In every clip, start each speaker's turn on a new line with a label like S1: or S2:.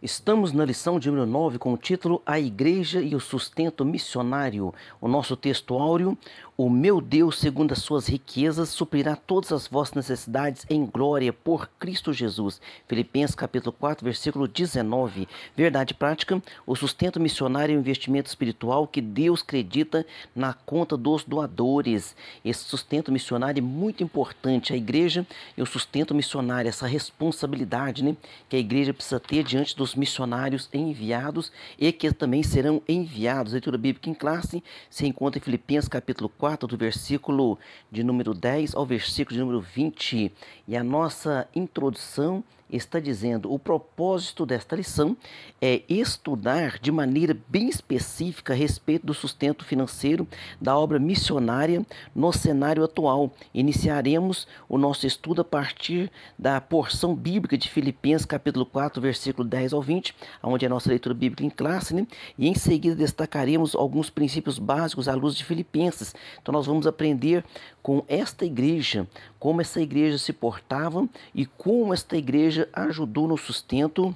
S1: Estamos na lição de número 9 com o título A Igreja e o Sustento Missionário. O nosso texto áureo: O meu Deus, segundo as suas riquezas, suprirá todas as vossas necessidades em glória por Cristo Jesus. Filipenses capítulo 4, versículo 19. Verdade prática: o sustento missionário é um investimento espiritual que Deus acredita na conta dos doadores. Esse sustento missionário é muito importante. A igreja e o sustento missionário, essa responsabilidade, que a igreja precisa ter diante dos missionários enviados e que também serão enviados. A leitura bíblica em classe se encontra em Filipenses capítulo 4, do versículo de número 10 ao versículo de número 20. E a nossa introdução está dizendo: o propósito desta lição é estudar de maneira bem específica a respeito do sustento financeiro da obra missionária no cenário atual. Iniciaremos o nosso estudo a partir da porção bíblica de Filipenses capítulo 4, versículo 10 ao 20, onde é a nossa leitura bíblica em classe, e em seguida destacaremos alguns princípios básicos à luz de Filipenses. Então nós vamos aprender com esta igreja, como essa igreja se portava e como esta igreja ajudou no sustento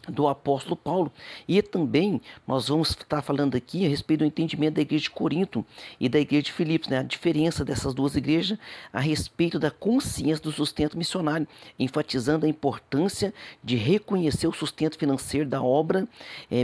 S1: do apóstolo Paulo. E também nós vamos estar falando aqui a respeito do entendimento da igreja de Corinto e da igreja de Filipos, a diferença dessas duas igrejas a respeito da consciência do sustento missionário, enfatizando a importância de reconhecer o sustento financeiro da obra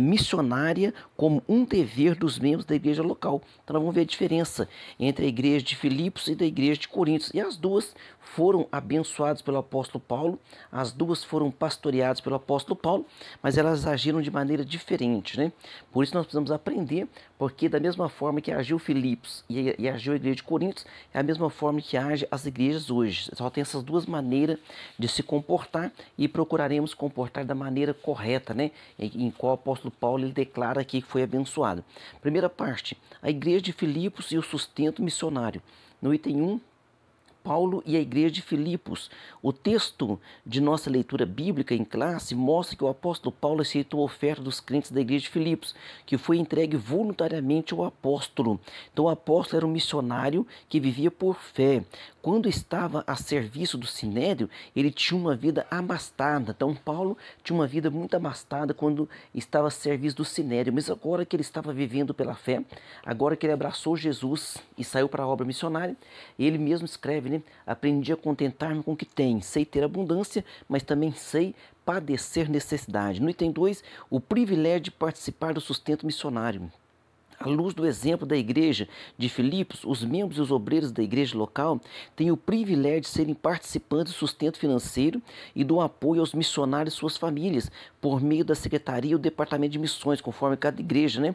S1: missionária como um dever dos membros da igreja local. Então nós vamos ver a diferença entre a igreja de Filipos e da igreja de Corinto. E as duas foram abençoadas pelo apóstolo Paulo, as duas foram pastoreadas pelo apóstolo Paulo, mas elas agiram de maneira diferente, Por isso nós precisamos aprender, porque da mesma forma que agiu Filipos e agiu a igreja de Corinto, é a mesma forma que age as igrejas hoje. Só tem essas duas maneiras de se comportar e procuraremos comportar da maneira correta, Em qual o apóstolo Paulo ele declara aqui que foi abençoado. Primeira parte: a igreja de Filipos e o sustento missionário. No item 1, Paulo e a igreja de Filipos. O texto de nossa leitura bíblica em classe mostra que o apóstolo Paulo aceitou a oferta dos crentes da igreja de Filipos, que foi entregue voluntariamente ao apóstolo. Então o apóstolo era um missionário que vivia por fé. Quando estava a serviço do sinédrio, ele tinha uma vida abastada. Então Paulo tinha uma vida muito abastada quando estava a serviço do sinédrio, mas agora que ele estava vivendo pela fé, agora que ele abraçou Jesus e saiu para a obra missionária, ele mesmo escreve: aprendi a contentar-me com o que tenho, sei ter abundância, mas também sei padecer necessidade. No item 2, o privilégio de participar do sustento missionário. À luz do exemplo da igreja de Filipos, os membros e os obreiros da igreja local têm o privilégio de serem participantes do sustento financeiro e do apoio aos missionários e suas famílias, por meio da secretaria e do departamento de missões, conforme cada igreja,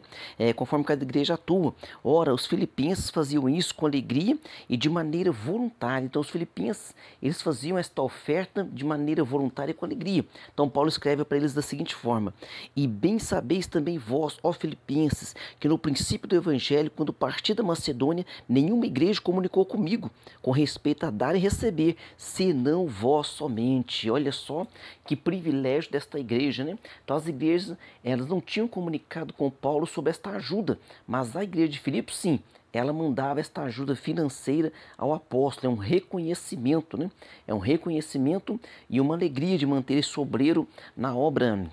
S1: conforme cada igreja atua. Ora, os filipenses faziam isso com alegria e de maneira voluntária. Então, os filipenses, eles faziam esta oferta de maneira voluntária e com alegria. Então, Paulo escreve para eles da seguinte forma: E bem sabeis também vós, ó filipenses, que no princípio do evangelho, quando parti da Macedônia, nenhuma igreja comunicou comigo com respeito a dar e receber, senão vós somente. Olha só que privilégio desta igreja, Então as igrejas, elas não tinham comunicado com Paulo sobre esta ajuda, mas a igreja de Filipos, sim, ela mandava esta ajuda financeira ao apóstolo. É um reconhecimento, É um reconhecimento e uma alegria de manter esse obreiro na obra.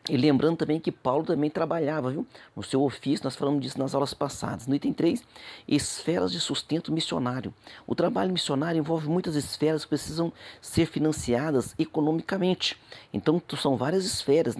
S1: E lembrando também que Paulo também trabalhava, no seu ofício. Nós falamos disso nas aulas passadas. No item 3, esferas de sustento missionário. O trabalho missionário envolve muitas esferas que precisam ser financiadas economicamente. Então, são várias esferas,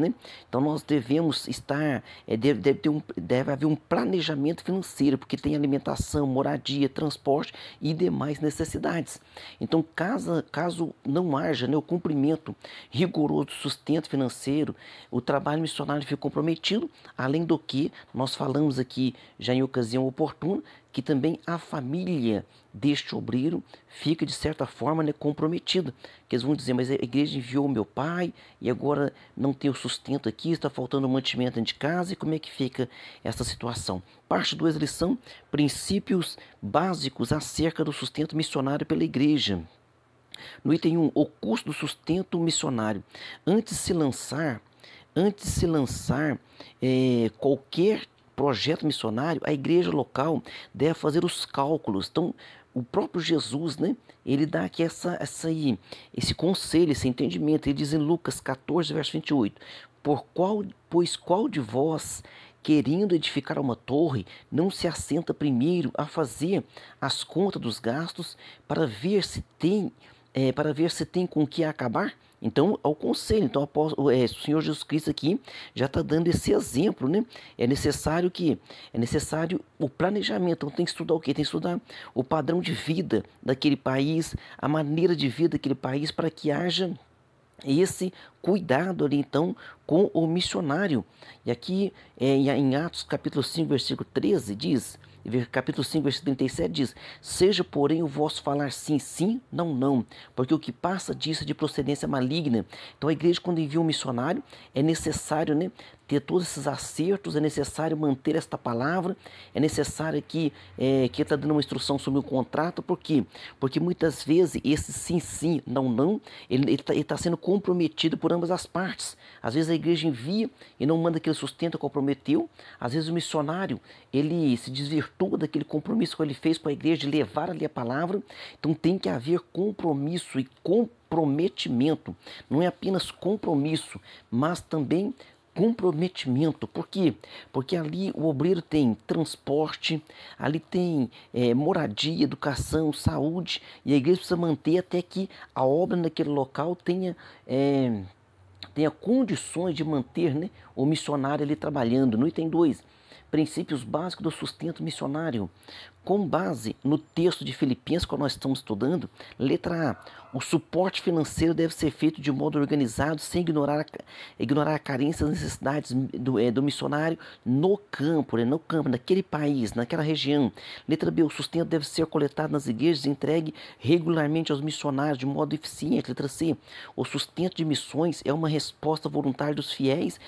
S1: Então, nós devemos estar, deve haver um planejamento financeiro, porque tem alimentação, moradia, transporte e demais necessidades. Então, caso não haja o cumprimento rigoroso do sustento financeiro, o trabalho missionário fica comprometido, além do que nós falamos aqui já em ocasião oportuna, que também a família deste obreiro fica de certa forma comprometida, que eles vão dizer: mas a igreja enviou meu pai e agora não tem o sustento aqui, está faltando mantimento dentro de casa, e como é que fica essa situação? Parte 2 da lição: princípios básicos acerca do sustento missionário pela igreja. No item 1, o custo do sustento missionário. Antes de se lançar qualquer projeto missionário, a igreja local deve fazer os cálculos. Então, o próprio Jesus, ele dá aqui esse conselho, esse entendimento. Ele diz em Lucas 14, verso 28, pois qual de vós, querendo edificar uma torre, não se assenta primeiro a fazer as contas dos gastos para ver se tem com o que acabar? Então, é o conselho. Então, o Senhor Jesus Cristo aqui já está dando esse exemplo, né? É necessário o planejamento. Então, tem que estudar o quê? Tem que estudar o padrão de vida daquele país, a maneira de vida daquele país, para que haja esse cuidado ali então com o missionário. E aqui em Atos capítulo 5, versículo 13 diz, capítulo 5, versículo 37 diz: seja porém o vosso falar sim, sim, não, não, porque o que passa disso é de procedência maligna. Então a igreja, quando envia um missionário, é necessário, né, ter todos esses acertos, é necessário manter esta palavra, é necessário que está dando uma instrução sobre o contrato. Por quê? Porque muitas vezes esse sim, sim, não, não, ele tá sendo comprometido por ambas as partes. Às vezes a igreja envia e não manda aquele sustento que comprometeu. Às vezes o missionário, ele se desvirtua daquele compromisso que ele fez com a igreja de levar ali a palavra. Então tem que haver compromisso e comprometimento. Não é apenas compromisso, mas também comprometimento. Por quê? Porque ali o obreiro tem transporte, ali tem moradia, educação, saúde, e a igreja precisa manter até que a obra naquele local tenha condições de manter, né, o missionário ali trabalhando. No item 2, princípios básicos do sustento missionário. Com base no texto de Filipenses que nós estamos estudando, letra A, o suporte financeiro deve ser feito de modo organizado, sem ignorar a carência e as necessidades do missionário no campo, naquele país, naquela região. Letra B, o sustento deve ser coletado nas igrejas e entregue regularmente aos missionários de modo eficiente. Letra C, o sustento de missões é uma resposta voluntária dos fiéis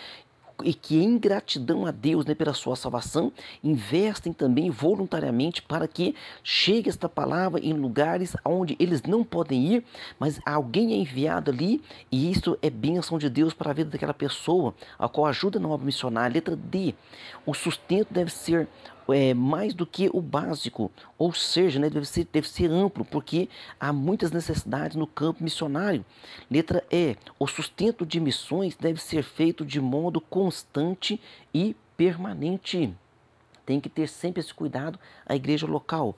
S1: e que, em gratidão a Deus, né, pela sua salvação, investem também voluntariamente para que chegue esta palavra em lugares onde eles não podem ir, mas alguém é enviado ali, e isso é bênção de Deus para a vida daquela pessoa, a qual ajuda na obra missionária. Letra D, o sustento deve ser mais do que o básico, ou seja, né, deve ser amplo, porque há muitas necessidades no campo missionário. Letra E, o sustento de missões deve ser feito de modo constante e permanente. Tem que ter sempre esse cuidado a igreja local.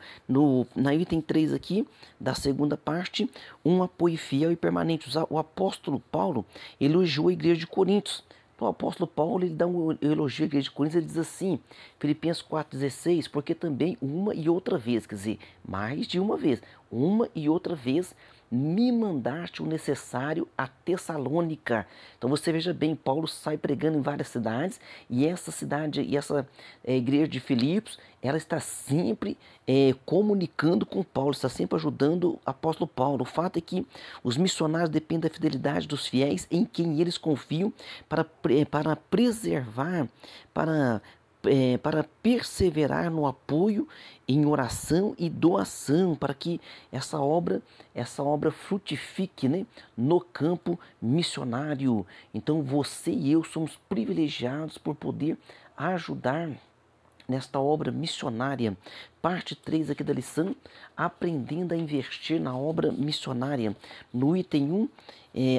S1: Na item 3 aqui, da segunda parte, um apoio fiel e permanente. O apóstolo Paulo elogiou a igreja de Coríntios. Então, o apóstolo Paulo, ele dá um elogio à igreja de Coríntios, ele diz assim, Filipenses 4,16, porque também uma e outra vez, quer dizer, mais de uma e outra vez, me mandaste o necessário a Tessalônica. Então você veja bem, Paulo sai pregando em várias cidades, e essa cidade, e essa igreja de Filipos, ela está sempre comunicando com Paulo, está sempre ajudando o apóstolo Paulo. O fato é que os missionários dependem da fidelidade dos fiéis em quem eles confiam para preservar, para perseverar no apoio em oração e doação, para que essa obra frutifique, né, no campo missionário. Então você e eu somos privilegiados por poder ajudar nesta obra missionária. Parte 3 aqui da lição, aprendendo a investir na obra missionária. No item 1,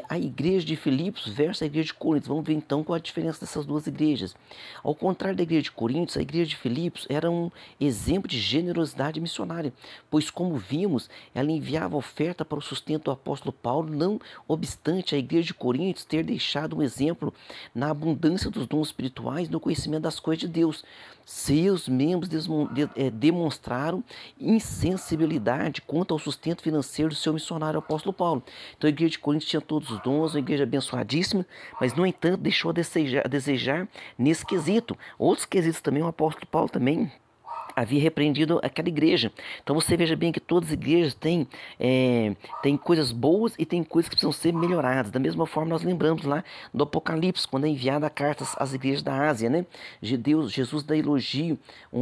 S1: a igreja de Filipos versus a igreja de Coríntios. Vamos ver então qual a diferença dessas duas igrejas. Ao contrário da igreja de Coríntios, a igreja de Filipos era um exemplo de generosidade missionária, pois, como vimos, ela enviava oferta para o sustento do apóstolo Paulo, não obstante a igreja de Coríntios ter deixado um exemplo na abundância dos dons espirituais e no conhecimento das coisas de Deus. Seus membros demonstraram insensibilidade quanto ao sustento financeiro do seu missionário apóstolo Paulo. Então a igreja de Coríntios tinha todos os dons, uma igreja abençoadíssima, mas no entanto deixou a desejar nesse quesito. Outros quesitos também, o apóstolo Paulo também havia repreendido aquela igreja. Então você veja bem que todas as igrejas têm coisas boas e tem coisas que precisam ser melhoradas. Da mesma forma, nós lembramos lá do Apocalipse, quando é enviada a carta às igrejas da Ásia, né? Jesus dá elogio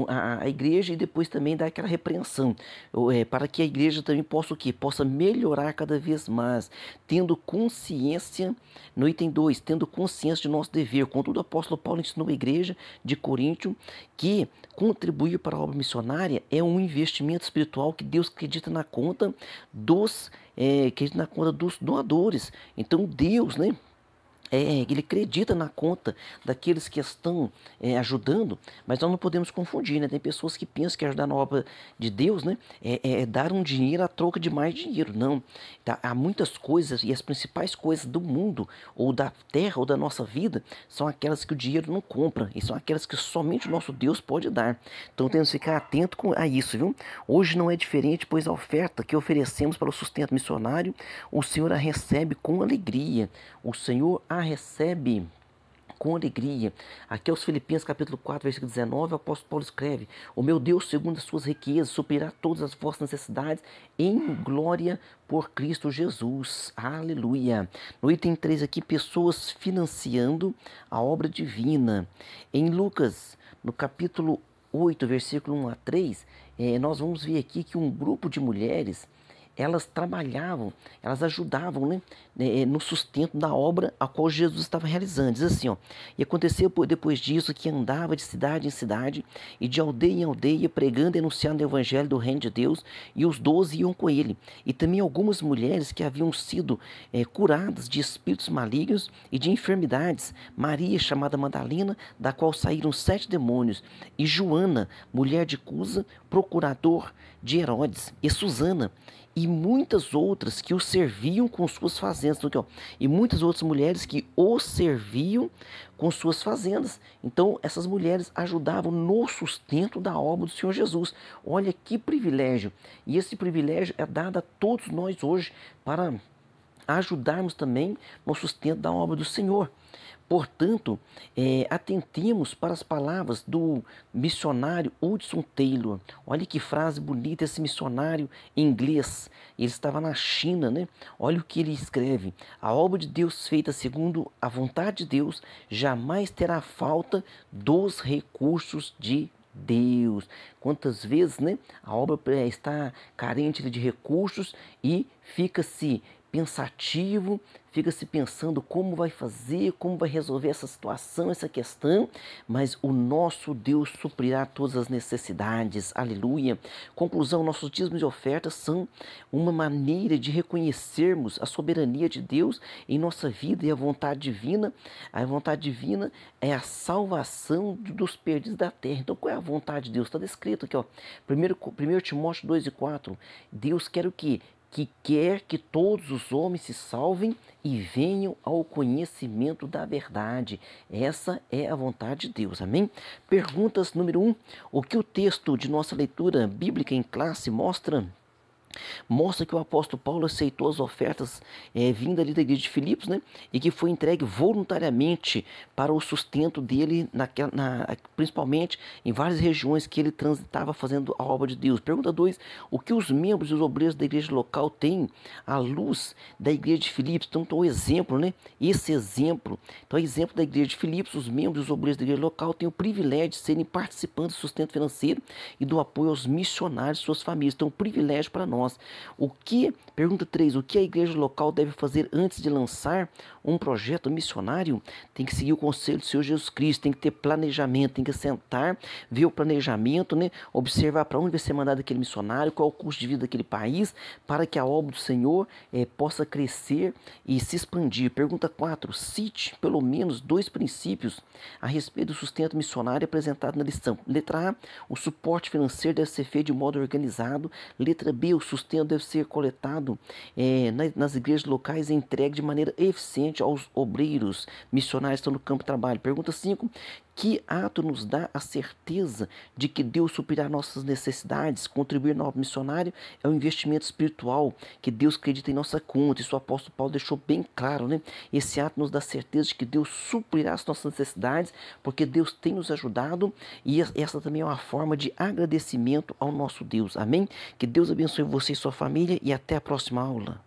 S1: à igreja e depois também dá aquela repreensão, para que a igreja também possa o quê? Possa melhorar cada vez mais, tendo consciência, no item 2, tendo consciência de nosso dever. Contudo, o apóstolo Paulo ensinou a igreja de Coríntio que contribuir para a obra obra missionária é um investimento espiritual que Deus acredita na conta dos doadores. Então Deus, né? Ele acredita na conta daqueles que estão ajudando, mas nós não podemos confundir, né? Tem pessoas que pensam que ajudar na obra de Deus, né, é dar um dinheiro a troca de mais dinheiro. Não. Tá? Há muitas coisas, e as principais coisas do mundo, ou da terra, ou da nossa vida, são aquelas que o dinheiro não compra, e são aquelas que somente o nosso Deus pode dar. Então temos que ficar atento a isso, viu? Hoje não é diferente, pois a oferta que oferecemos para o sustento missionário, o Senhor a recebe com alegria. O Senhor a recebe com alegria. Aqui aos Filipenses capítulo 4, versículo 19, o apóstolo Paulo escreve: o meu Deus, segundo as suas riquezas, suprirá todas as vossas necessidades em glória por Cristo Jesus. Aleluia. No item 3 aqui, pessoas financiando a obra divina. Em Lucas, no capítulo 8, versículo 1 a 3, nós vamos ver aqui que um grupo de mulheres, elas trabalhavam, elas ajudavam, né, no sustento da obra a qual Jesus estava realizando. Diz assim, ó: e aconteceu depois disso que andava de cidade em cidade e de aldeia em aldeia, pregando e anunciando o evangelho do reino de Deus, e os 12 iam com ele. E também algumas mulheres que haviam sido curadas de espíritos malignos e de enfermidades: Maria, chamada Madalena, da qual saíram 7 demônios, e Joana, mulher de Cusa, procurador de Herodes, e Susana, e muitas outras que o serviam com suas fazendas. Então, aqui, ó, e muitas outras mulheres que o serviam com suas fazendas. Então, essas mulheres ajudavam no sustento da obra do Senhor Jesus. Olha que privilégio! E esse privilégio é dado a todos nós hoje para ajudarmos também no sustento da obra do Senhor. Portanto, atentemos para as palavras do missionário Hudson Taylor. Olha que frase bonita, esse missionário inglês. Ele estava na China, né? Olha o que ele escreve: a obra de Deus feita segundo a vontade de Deus jamais terá falta dos recursos de Deus. Quantas vezes, né, a obra está carente de recursos e fica-se pensativo, fica-se pensando como vai fazer, como vai resolver essa situação, essa questão, mas o nosso Deus suprirá todas as necessidades. Aleluia. Conclusão: nossos dízimos e ofertas são uma maneira de reconhecermos a soberania de Deus em nossa vida e a vontade divina. A vontade divina é a salvação dos perdidos da terra. Então, qual é a vontade de Deus? Está descrito aqui, ó, 1 Timóteo 2:4. Deus quer o quê? Que quer que todos os homens se salvem e venham ao conhecimento da verdade. Essa é a vontade de Deus, amém? Perguntas número 1. O que o texto de nossa leitura bíblica em classe mostra que o apóstolo Paulo aceitou as ofertas vindas ali da igreja de Filipos, né? E que foi entregue voluntariamente para o sustento dele, principalmente em várias regiões que ele transitava fazendo a obra de Deus. Pergunta 2. O que os membros e os obreiros da igreja local têm à luz da igreja de Filipos? Então, o exemplo, né? Esse exemplo. Então, exemplo da igreja de Filipos, os membros e os obreiros da igreja local têm o privilégio de serem participantes do sustento financeiro e do apoio aos missionários e suas famílias. Então, um privilégio para nós. Pergunta 3. O que a igreja local deve fazer antes de lançar um projeto missionário? Tem que seguir o conselho do Senhor Jesus Cristo, tem que ter planejamento, tem que sentar, ver o planejamento, né? Observar para onde vai ser mandado aquele missionário, qual é o custo de vida daquele país, para que a obra do Senhor possa crescer e se expandir. Pergunta 4. Cite pelo menos 2 princípios a respeito do sustento missionário apresentado na lição. Letra A. O suporte financeiro deve ser feito de modo organizado. Letra B. O sustento deve ser coletado nas igrejas locais e entregue de maneira eficiente aos obreiros missionários que estão no campo de trabalho. Pergunta 5. Que ato nos dá a certeza de que Deus suprirá nossas necessidades? Contribuir na obra missionária é um investimento espiritual que Deus acredita em nossa conta. Isso o apóstolo Paulo deixou bem claro, né? Esse ato nos dá a certeza de que Deus suprirá as nossas necessidades, porque Deus tem nos ajudado, e essa também é uma forma de agradecimento ao nosso Deus. Amém? Que Deus abençoe você e sua família, e até a próxima aula.